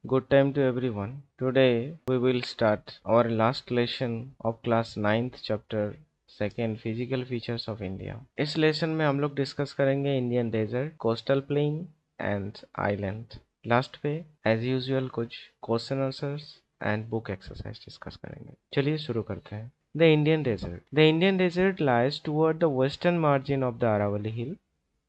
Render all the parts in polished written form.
Good time to everyone. Today we will start our last lesson of class 9th chapter second physical features of India. इस lesson में हम लोग discuss करेंगे Indian desert, coastal plain and island. Last पे as usual कुछ question answers and book exercise discuss करेंगे। चलिए शुरू करते हैं। The Indian desert. The Indian desert lies toward the western margin of the Aravalli hill.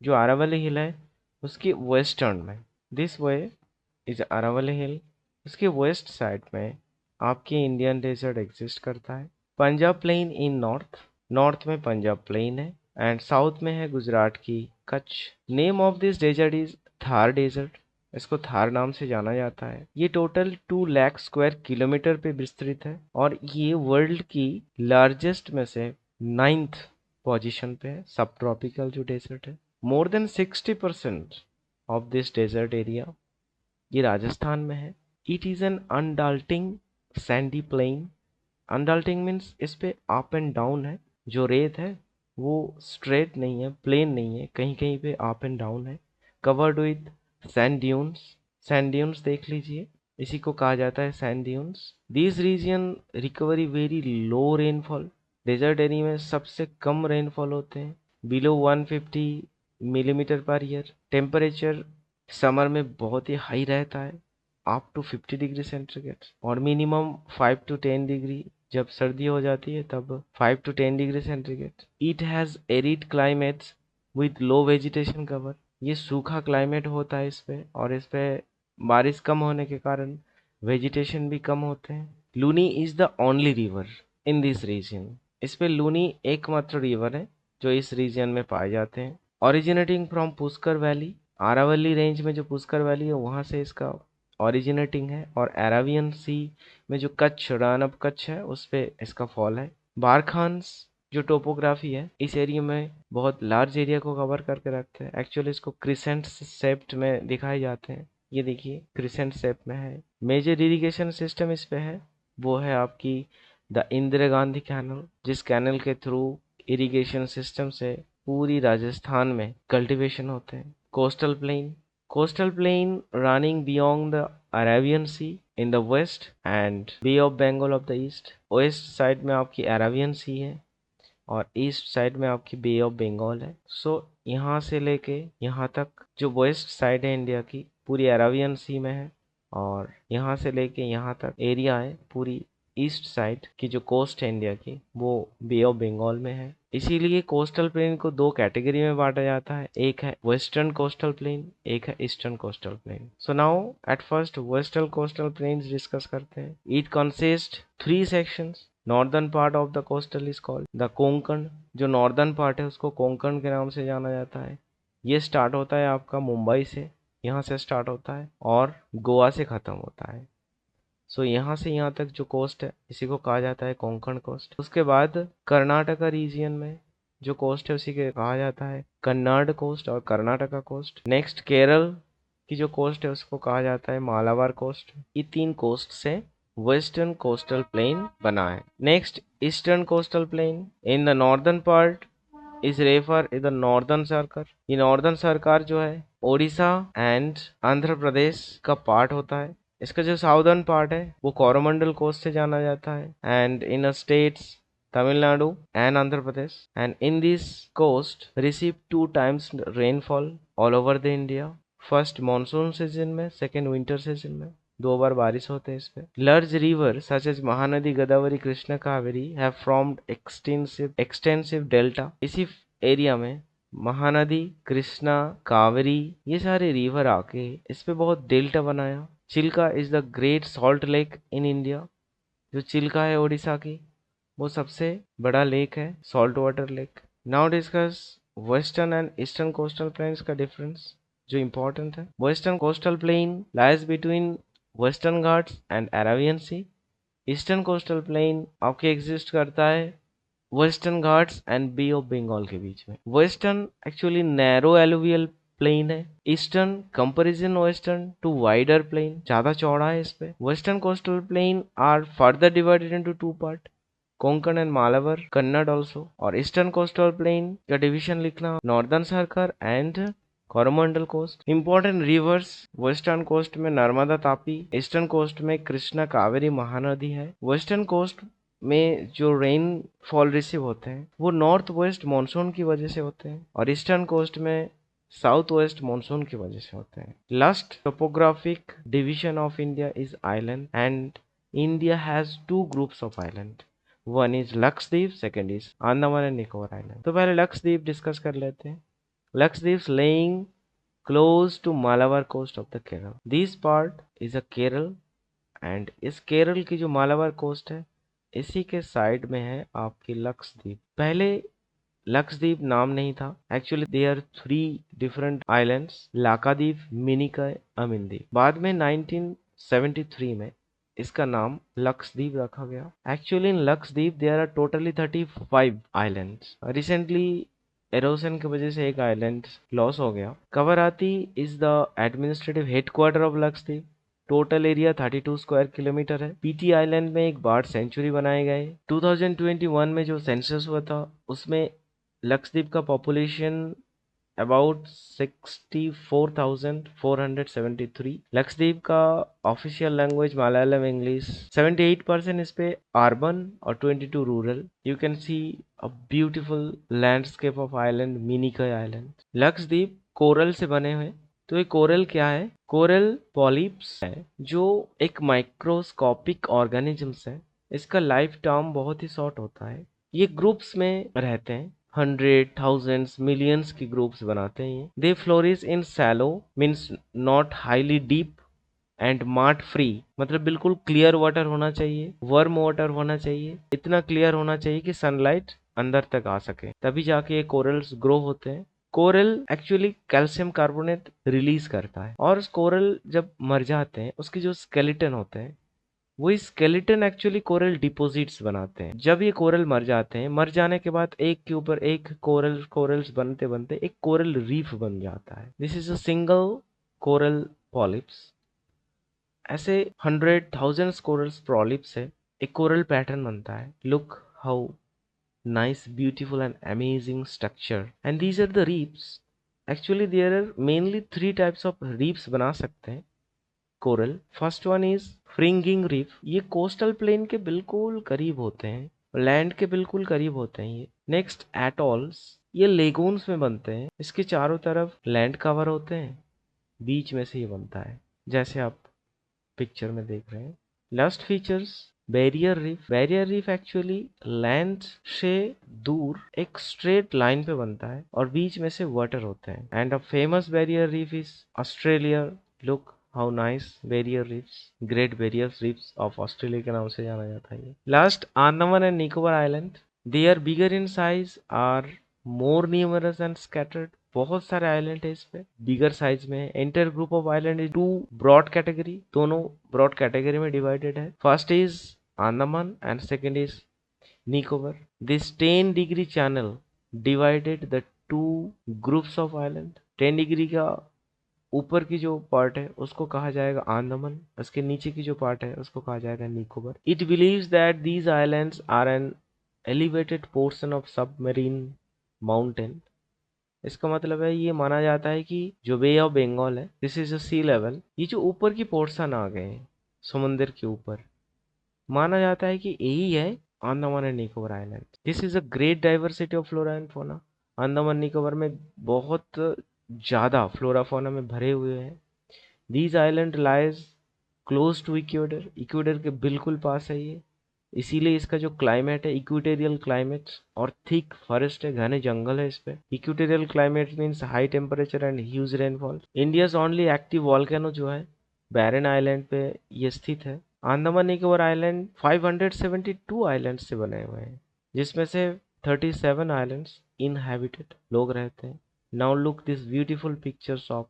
जो अरावली हिल है उसकी वेस्टर्न में, this way is Aravalli hill, उसके वेस्ट साइड में आपकी इंडियन डेजर्ट एग्जिस्ट करता है। Punjab plain in north, north में पंजाब प्लेन है एंड साउथ में है गुजरात की Kutch. Name of this desert is Thar desert. इसको थार नाम से जाना जाता है। ये टोटल 2 लाख स्क्वायर किलोमीटर पे विस्तृत है और ये वर्ल्ड की लार्जेस्ट में से 9th पोजीशन पे है। सब ट्रॉपिकल जो डेजर्ट है, more than 60% of this desert area ये राजस्थान में है। It is an undulating sandy plain. Undulating means इस पे अप एंड डाउन है। जो रेत है वो स्ट्रेट नहीं है, प्लेन नहीं है, कहीं कहीं पे अप एंड डाउन है। Covered with sand dunes. Sand dunes देख लीजिए, इसी को कहा जाता है sand dunes. This region recovery very low rainfall. Desert area में सबसे कम रेनफॉल होते हैं, below 150 millimetre per year. Temperature summer में बहुत ही हाई रहता है, अप टू 50 डिग्री सेंटीग्रेड, और मिनिमम 5 to 10 डिग्री जब सर्दी हो जाती है तब 5 to 10 degree centigrade. It has arid climates with low vegetation cover. ये सूखा क्लाइमेट होता है इस पे, और इस पे बारिश कम होने के कारण वेजिटेशन भी कम होते हैं। Luni is the only river in this region. इस पे लूनी एकमात्र रिवर है जो इस रीजन में पाए जाते हैं। Originating from Pushkar valley, Aravalli range में जो पुष्कर वैली है वहाँ से इसका ओरिजिनेटिंग है, और अरेबियन सी में जो कच्छ, रन ऑफ कच्छ है उस पे इसका फॉल है। बारखान्स जो टोपोग्राफी है इस एरिया में बहुत लार्ज एरिया को कवर करके रखते हैं। एक्चुअली इसको क्रिसेंट शेप्ड में दिखाए जाते हैं। ये देखिए क्रिसेंट शेप में है। मेजर इरिगेशन सिस्टम इस पे है, वो है आपकी द इंदिरा गांधी कैनल, जिस कैनल के थ्रू इरिगेशन सिस्टम से पूरी राजस्थान में कल्टीवेशन होते हैं। Coastal plain, coastal plain running beyond the Arabian Sea in the west and Bay of Bengal of the east। Waste side में आपकी अरेबियन सी है और ईस्ट साइड में आपकी बे ऑफ बंगाल है। सो यहाँ से लेके यहाँ तक जो वेस्ट साइड है इंडिया की पूरी अरेबियन सी में है, और यहाँ से लेके यहाँ तक एरिया है पूरी ईस्ट साइड की जो कोस्ट है इंडिया की वो बे ऑफ बंगाल में है। इसीलिए कोस्टल प्लेन को दो कैटेगरी में बांटा जाता है, एक है वेस्टर्न कोस्टल प्लेन, एक है eastern coastal plane. So now at first western coastal plane discuss करते हैं। It consist 3 sections. Northern part of the coastal is called the Konkan. जो नॉर्दर्न पार्ट है उसको कोंकण के नाम से जाना जाता है। ये स्टार्ट होता है आपका मुंबई से, यहाँ से स्टार्ट होता है और गोवा से ख़त्म होता है। सो यहाँ से यहाँ तक जो कोस्ट है इसी को कहा जाता है कोंकण कोस्ट। उसके बाद कर्नाटका रीजियन में जो कोस्ट है उसी के कहा जाता है कन्नाड कोस्ट और कर्नाटका कोस्ट। नेक्स्ट केरल की जो कोस्ट है उसको कहा जाता है मालाबार कोस्ट। ये 3 कोस्ट से वेस्टर्न कोस्टल प्लेन बना है। Next eastern coastal plane in the northern part is refer in the northern circle. ये नॉर्दर्न सर्कल जो है ओडिशा एंड आंध्र प्रदेश का पार्ट होता है। इसका जो साउदर्न पार्ट है वो कोरोमंडल कोस्ट से जाना जाता है and in states Tamil Nadu and Andhra Pradesh, and in this coast receive 2 times rainfall all over the India. First monsoon season में, सेकेंड विंटर सीजन में 2 बार बारिश होते हैं इस पे। Large river such as Mahanadi, Godavari, Krishna, Kaveri have formed extensive delta. इसी एरिया में महानदी, कृष्णा, कावेरी ये सारे रिवर आके इस पे बहुत डेल्टा बनाया। Chilka is the great salt lake in India. जो चिल्का है उड़ीसा की वो सबसे बड़ा लेक है, salt water lake. Now discuss western and eastern coastal plains का डिफरेंस जो इम्पोर्टेंट है। Western coastal plain lies between Western Ghats and Arabian Sea. Eastern coastal plain आपके एग्जिस्ट करता है Western Ghats and Bay of Bengal के बीच में। Western actually narrow alluvial plain है, eastern comparison western to wider plain, ज्यादा चौड़ा है इस पे। Western coastal plain are further divided into 2 part, Konkan and Malabar, Kannada also. और ईस्टर्न कोस्टल प्लेन का डिवीजन लिखना northern circle and Coromandel coast. Important rivers, western coast में नर्मदा तापी, ईस्टर्न कोस्ट में कृष्णा कावेरी महानदी है। वेस्टर्न कोस्ट में जो रेन फॉल रिसीव होते हैं वो नॉर्थ वेस्ट मानसून की वजह से होते हैं, और ईस्टर्न कोस्ट में साउथ वेस्ट मानसून की वजह से होते हैं। Last topographic division of India is island, and India has two groups of island. One is Lakshadweep, second is Andaman and Nicobar island. तो पहले लक्षद्वीप डिस्कस कर लेते हैं। Lakshadweep laying close to Malabar coast of the Kerala. This part is a Kerala, and इस केरल की जो Malabar coast है इसी के साइड में है आपकी लक्षद्वीप। पहले लक्षद्वीप नाम नहीं था, actually they are 3 different islands, Laccadive, Minicoy, Amindivi. बाद में 1973 में इसका नाम लक्षद्वीप रखा गया। Actually in Lakshadweep there are totally 35 islands. Recently erosion की वजह से एक आइलैंड लॉस हो गया। Kavaratti is the administrative headquarter of Lakshadweep. Total area 32 square kilometre है। पीटी आइलैंड में एक बर्ड सेंचुरी बनाए गए। 2021 में जो सेंसस हुआ था उसमें लक्षद्वीप का पॉपुलेशन अबाउट 64,473। लक्षद्वीप का ऑफिशियल लैंग्वेज मलयालम, इंग्लिश। 78% इस पे अर्बन और 22 rural. You can see a beautiful landscape of island, Minicoy island. Lakshadweep coral से बने हुए। तो ये कोरल क्या है? कोरल पॉलिप्स है जो एक माइक्रोस्कोपिक ऑर्गेनिजम्स है। इसका लाइफ टर्म बहुत ही शॉर्ट होता है। ये ग्रुप्स में रहते हैं, 100, thousands, मिलियंस की ग्रुप्स बनाते हैं। They flourish in shallow, means not highly deep, and mud free, मतलब बिल्कुल क्लियर वाटर होना चाहिए, वर्म वाटर होना चाहिए, इतना क्लियर होना चाहिए कि सनलाइट अंदर तक आ सके, तभी जाके ये कोरल्स ग्रो होते हैं। Coral actually calcium carbonate release करता है, और कोरल जब मर जाते हैं उसके जो स्केलेटन होते हैं वो स्केलेटन एक्चुअली कोरल डिपॉजिट्स बनाते हैं। जब ये कोरल मर जाते हैं, मर जाने के बाद एक के ऊपर एक कोरल्स बनते बनते एक कोरल रीफ बन जाता है। This is a single coral polyps. ऐसे 100,000 कोरल्स पॉलिप्स है, एक कोरल पैटर्न बनता है। Look how nice, beautiful and amazing structure, and these are the reefs. Actually there are mainly 3 types of reefs बना सकते हैं coral. First one is fringing reef. ये coastal plain के बिल्कुल करीब होते हैं, लैंड के बिल्कुल करीब होते हैं ये। नेक्स्ट एटॉल्स, ये लेगून्स में बनते हैं। इसके चारों तरफ लैंड कवर होते हैं, बीच में से ये बनता है जैसे आप पिक्चर में देख रहे हैं। Last features barrier reef. Barrier reef actually land से दूर एक स्ट्रेट लाइन पे बनता है और बीच में से वाटर होते हैं। And a famous barrier reef is Australia. Look how nice barrier reefs, great barrier reefs of Australia के नाम से जाना जाता है। Last Andaman and Nicobar island. They are bigger in size, are more numerous and scattered. बहुत सारे आइलैंड है इस पे, बिगर साइज में है। Entire group of island is 2 broad category, दोनों ब्रॉड कैटेगरी में डिवाइडेड है। First is Andaman and second is Nicobar. This 10 degree channel divided the 2 groups of island. 10 degree का ऊपर की जो पार्ट है उसको कहा जाएगा अंडमान, उसके नीचे की जो पार्ट है उसको कहा जाएगा Nicobar. It believes that these islands are an elevated portion of submarine mountain. इसका मतलब है ये माना जाता है कि जो बे ऑफ बंगाल है, this is a sea level, ये जो ऊपर की पोर्शन आ गए हैं समुद्र के ऊपर, माना जाता है कि यही है Andaman and Nicobar island. This is a great diversity of flora and fauna. Andaman Nicobar में बहुत ज़्यादा फ्लोरा फोना में भरे हुए हैं। These island lies close to equator. Equator के बिल्कुल पास है ये, इसीलिए इसका जो क्लाइमेट है इक्वेटेरियल क्लाइमेट, और थिक फॉरेस्ट है, घने जंगल है इस पे। Equatorial climate means high temperature and huge rainfall. India's only active volcano जो है बैरन आइलैंड पे ये स्थित है। अंडमान निकोबार आइलैंड 572 आइलैंड से बने हुए हैं, जिसमें से 37 आइलैंड्स इनहैबिटेड, लोग रहते हैं। Now look this beautiful pictures of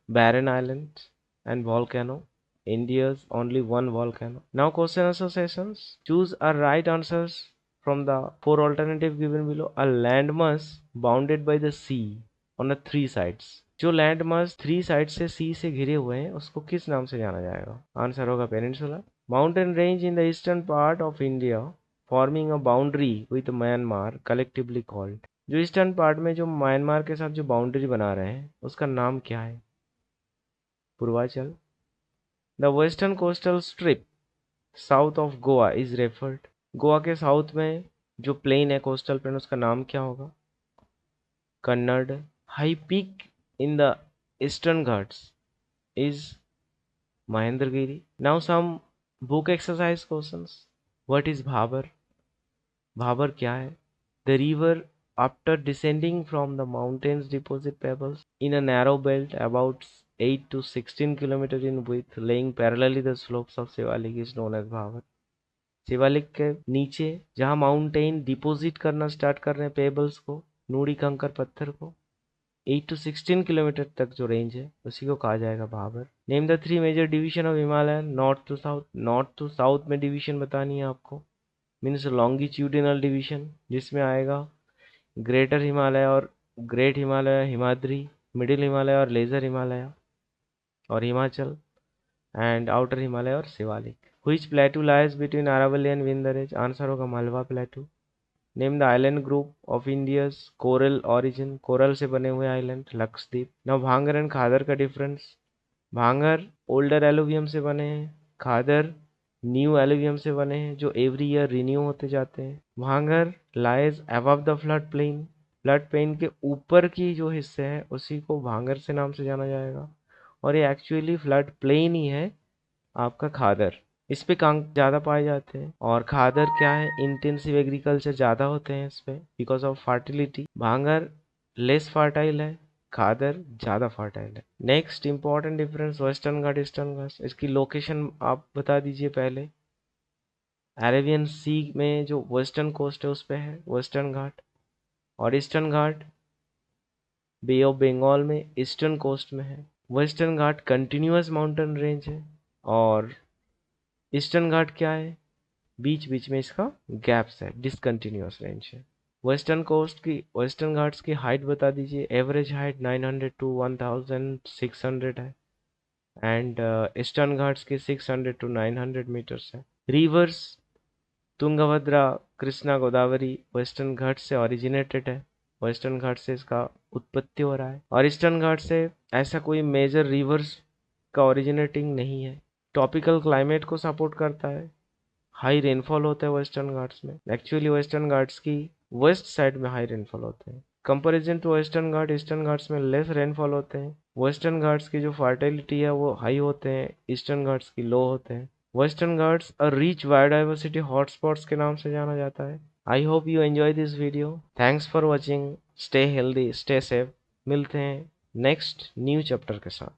barren islands and volcano. India's only one volcano. Now question answer sessions. Choose a right answers from the 4 alternative given below. A landmass bounded by the sea on the 3 sides. जो landmass 3 side से सी से घिरे हुए हैं उसको किस नाम से जाना जाएगा? आंसर होगा peninsula. Mountain range in the eastern part of India forming a boundary with Myanmar collectively called. जो ईस्टर्न पार्ट में जो म्यांमार के साथ जो बाउंड्री बना रहे हैं उसका नाम क्या है? Purvanchal. The western coastal strip south of Goa is referred. Goa के साउथ में जो प्लेन है, कोस्टल प्लेन, उसका नाम क्या होगा? Kannada. High peak in the eastern Ghats is Mahendragiri. Now some book exercise questions. What is Bhabar? Bhabar क्या है? The river after descending from the mountains deposit pebbles in a narrow belt about 8 to 16 kilometers in width laying parallelly the slopes of Shivalik is known as Bhavar। Shivalik के नीचे जहां mountain deposit करना start कर रहे हैं pebbles को, नूड़ी कंकर पत्थर को, 8 टू 16 किलोमीटर तक जो रेंज है उसी को कहा जाएगा Bhabar. Name the 3 major division of Himalaya north to south. North to south में डिवीजन बतानी है आपको, मीन्स लॉन्गिट्यूडिनल डिवीजन, जिसमें आएगा ग्रेटर हिमालय और ग्रेट हिमालय, हिमाद्री, मिडिल हिमालय और लेजर हिमालय और हिमाचल, एंड आउटर हिमालय और Shivalik. Which plateau lies between Aravalli and Vindhya range? Answer होगा Malwa plateau. Name the island group of India's coral origin. Coral से बने हुए island, Lakshadweep. Now Bhangar and Khadar का डिफरेंस। भांगर ओल्डर एलुवियम से बने हैं, खादर न्यू एलुवियम से बने हैं जो एवरी ईयर रिन्यू होते जाते हैं। भांगर lies above the flood plain. Flood plain के ऊपर की जो हिस्से हैं उसी को भांगर से नाम से जाना जाएगा, और ये एक्चुअली फ्लड प्लेन ही है आपका खादर। इस पे कांक ज़्यादा पाए जाते हैं, और खादर क्या है, इंटेंसिव एग्रीकल्चर ज़्यादा होते हैं इस पे बिकॉज ऑफ फर्टिलिटी। भांगर लेस फर्टाइल है, खादर ज़्यादा फर्टाइल है। Next important difference western Ghat eastern घाट। इसकी लोकेशन आप बता दीजिए पहले। अरेबियन सी में जो वेस्टर्न कोस्ट है उस पे है वेस्टर्न घाट, और eastern Ghat bay of Bengal में ईस्टर्न कोस्ट में है। Western Ghat continuous mountain range है, और ईस्टर्न घाट क्या है, बीच बीच में इसका गैप्स है, डिसकंटिन्यूअस रेंज है। वेस्टर्न घाट्स की हाइट बता दीजिए। एवरेज हाइट 900 टू 1600 है, एंड ईस्टर्न घाट्स की 600 टू 900 मीटर्स है। रिवर्स तुंगभद्रा, कृष्णा, गोदावरी वेस्टर्न घाट से ओरिजिनेटेड है, वेस्टर्न घाट से इसका उत्पत्ति हो रहा है, और ईस्टर्न घाट से ऐसा कोई मेजर रिवर्स का ओरिजिनेटिंग नहीं है। ट्रॉपिकल क्लाइमेट को सपोर्ट करता है, हाई रेनफॉल होता है वेस्टर्न घाट्स में। एक्चुअली वेस्टर्न घाट्स की वेस्ट साइड में हाई रेनफॉल होते हैं। Comparison to western Ghat, eastern Ghats में लेस रेनफॉल होते हैं। वेस्टर्न घाट्स की जो फर्टिलिटी है वो हाई होते हैं, ईस्टर्न घाट्स की लो होते हैं। Western Ghats a rich biodiversity hotspots के नाम से जाना जाता है। I hope you enjoy this video. Thanks for watching. Stay healthy, stay safe. मिलते हैं नेक्स्ट न्यू चैप्टर के साथ।